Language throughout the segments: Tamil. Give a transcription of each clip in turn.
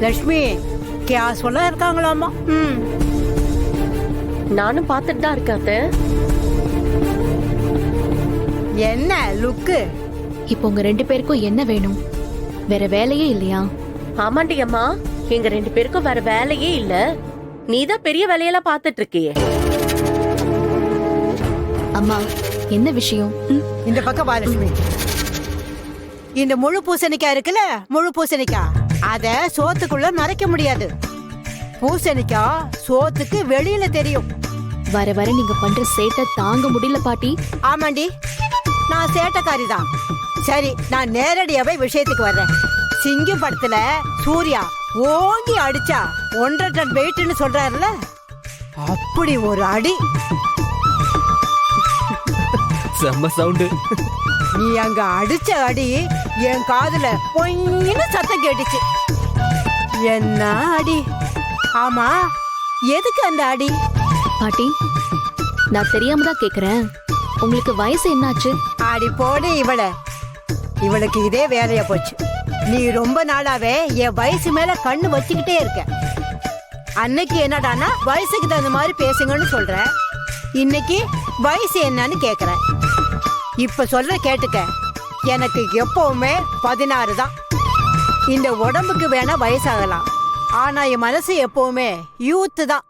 லட்சுமி கேஷுவலா இருக்காங்களாமா. நானும் பார்த்துட்டு தான் இருக்கேன் அத்தை. என்ன லுக்கு? இப்போ உங்க 2 பேருக்கும் என்ன வேணும்? வேற வேலையே இல்லையா? ஆமாண்டி அம்மா, எங்க 2 பேருக்கும் வேற வேலையே இல்ல. நீதான் பெரிய வேலையெல்லாம் பார்த்துட்டு இருக்கியே. அம்மா, என்ன விஷயம்? இந்த பக்கம் வா லட்சுமி. இந்த முழு பூசணிக்காய் இருக்குல்ல, முழு பூசணிக்காய் அத சோத்துக்குள்ள நரைக்க முடியாது. பூசணிக்காய் சோத்துக்கு வெளியில தெரியும். வர வர நீங்க பண்ற சேட்டை தாங்க முடியல பாட்டி. ஆமாண்டி, நான் சேட்டக்காரி தான். சரி, நான் நேரடியாவே விஷயத்துக்கு வர்றேன். சிங்கம் படத்துல சூர்யா ஓங்கி அடிச்சா 1.5 டன் வெயிட்னு சொல்றாருல, அப்படி ஒரு அடி. செம்ம சவுண்டு. நீ அங்க அடிச்ச அடி என் காதுல பொய்ன்னு சத்தம் கேட்டுச்சு. என்ன அடி? ஆமா, எதுக்கு அந்த அடி? பாட்டி, நான் தெரியாம தான் கேக்குறேன். உங்களுக்கு வயசு என்னாச்சு? அடி போடு இவளுக்கு இதே வேலையா போச்சு. நீ ரொம்ப நாளாவே என் வயசு மேல கண்ணு வச்சுக்கிட்டே இருக்க. அன்னைக்கு என்னடானா வயசுக்கு தகுந்த மாதிரி பேசுங்கன்னு சொல்ற, இன்னைக்கு வயசு என்னன்னு கேக்குற. இப்ப சொல்ற கேட்டுக்க, எனக்கு எப்பவுமே 16 தான். இந்த உடம்புக்கு வேணா வயசாகலாம், ஆனா என் மனசு எப்பவுமே யூத்து தான்.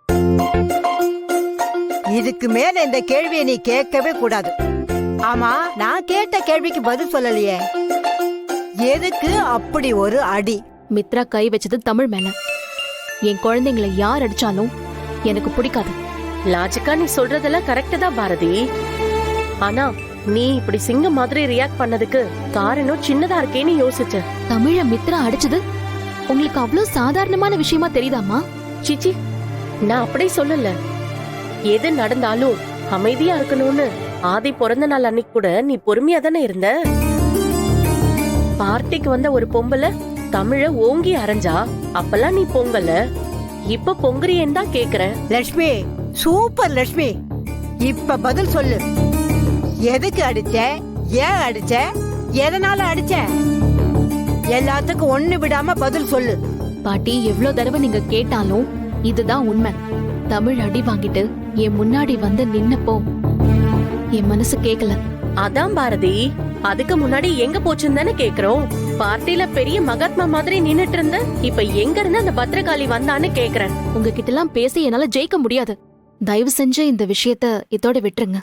இதுக்கு மேல இந்த கேள்வியை நீ கேட்கவே கூடாது. ஆமா, நான் கேட்ட கேள்விக்கு பதில் சொல்லலையே. எதுக்கு அப்படி ஒரு அடி? மித்ரா கை வச்சது தமிழ் மேல. என் குழந்தைங்களை யார் அடிச்சாலும் எனக்கு பிடிக்காது. லாஜிக்கா நீ சொல்றதெல்லாம் கரெக்ட் தான் பாரதி. ஆனா நீ இப்படி சிங்கம் மாதிரி ரியாக்ட் பண்ணதுக்கு காரணம் சின்னதா இருக்கேன்னு யோசிச்ச. தமிழ மித்ரா அடிச்சது உங்களுக்கு அவ்வளவு சாதாரணமான விஷயமா தெரியுதாமா? சிச்சி, நான் அப்படி சொல்லல. எது நடந்தாலும் அமைதியா இருக்கணும்னு ஆதி பிறந்த நாள் அன்னைக்கு கூட நீ பொறுமையா தானே இருந்த. பார்ட்டிக்கு வந்த ஒரு பொம்பளை தமிழ ஓங்கி அரைஞ்சா அப்பெல்லாம் நீ பொங்கல, இப்ப பொங்குறியேன்னு தான் கேக்குறேன். லட்சுமி, சூப்பர் லட்சுமி. இப்ப பதில் சொல்லு. எதுக்கு அடிச்ச? ஏன் அடிச்ச? எதனால அடிச்ச? எல்லாத்துக்கும் ஒண்ணு விடாம பதில் சொல்லு. பாட்டி, எவ்வளவு தடவை நீங்க கேட்டாலும் இதுதான் உண்மை. தமிழ் அடி வாங்கிட்டு என் முன்னாடி வந்து நின்னப்போ என் மனசு கேக்கல. அதான் பாரதி, அதுக்கு முன்னாடி எங்க போச்சுன்னு தானே கேக்குறோம். பார்ட்டில பெரிய மகாத்மா மாதிரி நின்னுட்டு இருந்த, இப்ப எங்க இருந்து அந்த பத்திரகாளி வந்தான்னு கேக்குறேன். உங்ககிட்ட எல்லாம் பேசி என்னால ஜெயிக்க முடியாது. தயவு செஞ்சு இந்த விஷயத்த இதோட விட்டுருங்க.